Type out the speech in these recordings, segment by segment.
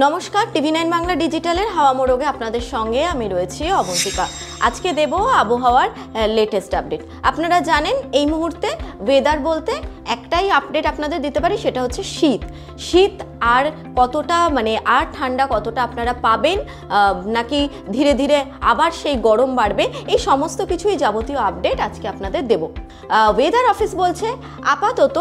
নমস্কার, টিভি9 বাংলা ডিজিটালের হাওয়া মোড়কে আপনাদের সঙ্গে আমি রয়েছি অবন্তিকা। আজকে দেব আবহাওয়ার লেটেস্ট আপডেট। আপনারা জানেন এই মুহূর্তে ওয়েদার বলতে একটাই আপডেট আপনাদের দিতে পারি, সেটা হচ্ছে শীত আর কতটা আর ঠান্ডা কতটা আপনারা পাবেন, নাকি ধীরে ধীরে আবার সেই গরম বাড়বে, এই সমস্ত কিছুই যাবতীয় আপডেট আজকে আপনাদের দেব। ওয়েদার অফিস বলছে আপাতত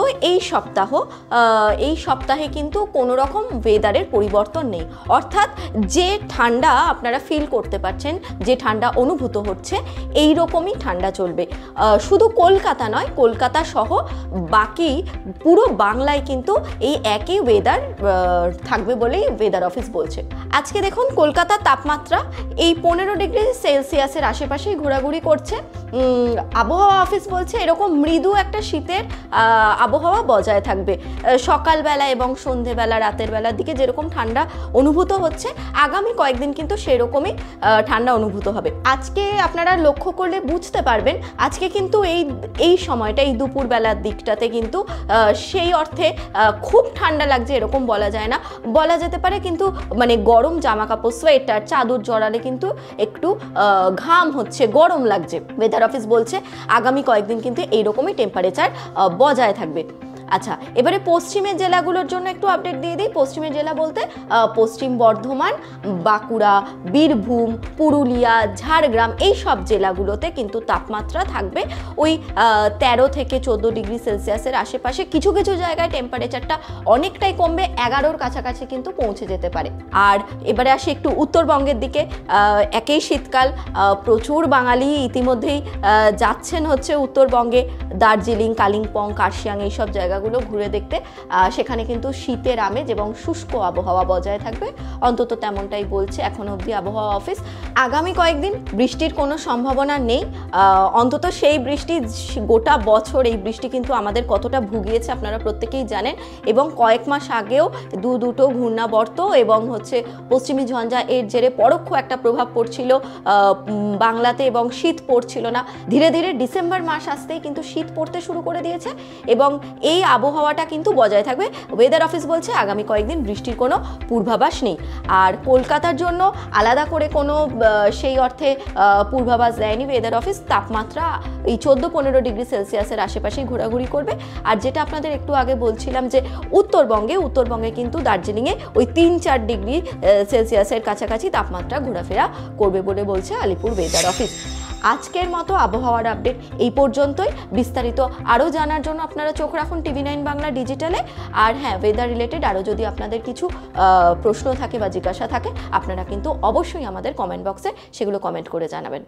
এই সপ্তাহে কিন্তু কোনো রকম ওয়েদারের পরিবর্তন নেই, অর্থাৎ যে ঠান্ডা আপনারা ফিল করতে পারছেন, যে ঠান্ডা অনুভূত হচ্ছে, এই রকমই ঠান্ডা চলবে। শুধু কলকাতা নয়, কলকাতা সহ বাকি পুরো বাংলায় কিন্তু এই একই ওয়েদার থাকবে বলেই ওয়েদার অফিস বলছে। আজকে দেখুন কলকাতার তাপমাত্রা এই 15 ডিগ্রি সেলসিয়াসের আশেপাশেই ঘোরাঘুরি করছে। আবহাওয়া অফিস বলছে এরকম মৃদু একটা শীতের আবহাওয়া বজায় থাকবে। সকালবেলা এবং সন্ধেবেলা, রাতের বেলার দিকে যেরকম ঠান্ডা অনুভূত হচ্ছে, আগামী কয়েকদিন কিন্তু সেরকমই ঠান্ডা অনুভূত হবে। আজকে আপনারা লক্ষ্য করলে বুঝতে পারবেন, আজকে কিন্তু এই সময়টা, এই দুপুরবেলার দিকটাতে কিন্তু সেই অর্থে খুব ঠান্ডা লাগছে এরকম বলা যায় না, বলা যেতে পারে কিন্তু গরম জামা কাপড়, সোয়েটার, চাদর জড়ালে কিন্তু একটু ঘাম হচ্ছে, গরম লাগছে। ওয়েদার অফিস বলছে আগামী কয়েকদিন কিন্তু এইরকমই টেম্পারেচার বজায় থাকবে। আচ্ছা, এবারে পশ্চিমের জেলাগুলোর জন্য একটু আপডেট দিয়ে দিই। পশ্চিমের জেলা বলতে পশ্চিম বর্ধমান, বাঁকুড়া, বীরভূম, পুরুলিয়া, ঝাড়গ্রাম, এই সব জেলাগুলোতে কিন্তু তাপমাত্রা থাকবে ওই 13 থেকে 14 ডিগ্রি সেলসিয়াসের আশেপাশে। কিছু কিছু জায়গায় টেম্পারেচারটা অনেকটাই কমবে, 11-র কাছাকাছি কিন্তু পৌঁছে যেতে পারে। আর এবারে আসি একটু উত্তরবঙ্গের দিকে। একেই শীতকাল, প্রচুর বাঙালি ইতিমধ্যেই যাচ্ছেন হচ্ছে উত্তরবঙ্গে, দার্জিলিং, কালিম্পং, কার্শিয়াং, এইসব জায়গাগুলো ঘুরে দেখতে। সেখানে কিন্তু শীতের আমেজ এবং শুষ্ক আবহাওয়া বজায় থাকবে, অন্তত তেমনটাই বলছে এখন অবধি আবহাওয়া অফিস। আগামী কয়েকদিন বৃষ্টির কোনো সম্ভাবনা নেই, অন্তত সেই বৃষ্টি, গোটা বছর এই বৃষ্টি কিন্তু আমাদের কতটা ভুগিয়েছে আপনারা প্রত্যেকেই জানেন। এবং কয়েক মাস আগেও দুটো ঘূর্ণাবর্ত এবং পশ্চিমী ঝঞ্ঝা এর জেরে পরোক্ষ একটা প্রভাব পড়ছিল বাংলাতে, এবং শীত পড়ছিল না। ধীরে ধীরে ডিসেম্বর মাস আসতেই কিন্তু শীত পড়তে শুরু করে দিয়েছে এবং এই আবহাওয়াটা কিন্তু বজায় থাকবে। ওয়েদার অফিস বলছে আগামী কয়েকদিন বৃষ্টির কোনো পূর্বাভাস নেই। আর কলকাতার জন্য আলাদা করে কোনো সেই অর্থে পূর্বাভাস দেয়নি ওয়েদার অফিস। তাপমাত্রা এই 14-15 ডিগ্রি সেলসিয়াসের আশেপাশেই ঘোরাঘুরি করবে। আর যেটা আপনাদের একটু আগে বলছিলাম যে উত্তরবঙ্গে কিন্তু দার্জিলিংয়ে ওই 3-4 ডিগ্রি সেলসিয়াসের কাছাকাছি তাপমাত্রা ঘোরাফেরা করবে বলে বলছে আলিপুর ওয়েদার অফিস। আজকের মতো আবহাওয়ার আপডেট এই পর্যন্তই। বিস্তারিত আরও জানার জন্য আপনারা চোখ রাখুন টিভি9 বাংলা ডিজিটালে। আর হ্যাঁ, ওয়েদার রিলেটেড আরও যদি আপনাদের কিছু প্রশ্ন থাকে বা জিজ্ঞাসা থাকে, আপনারা কিন্তু অবশ্যই আমাদের কমেন্ট বক্সে সেগুলো কমেন্ট করে জানাবেন।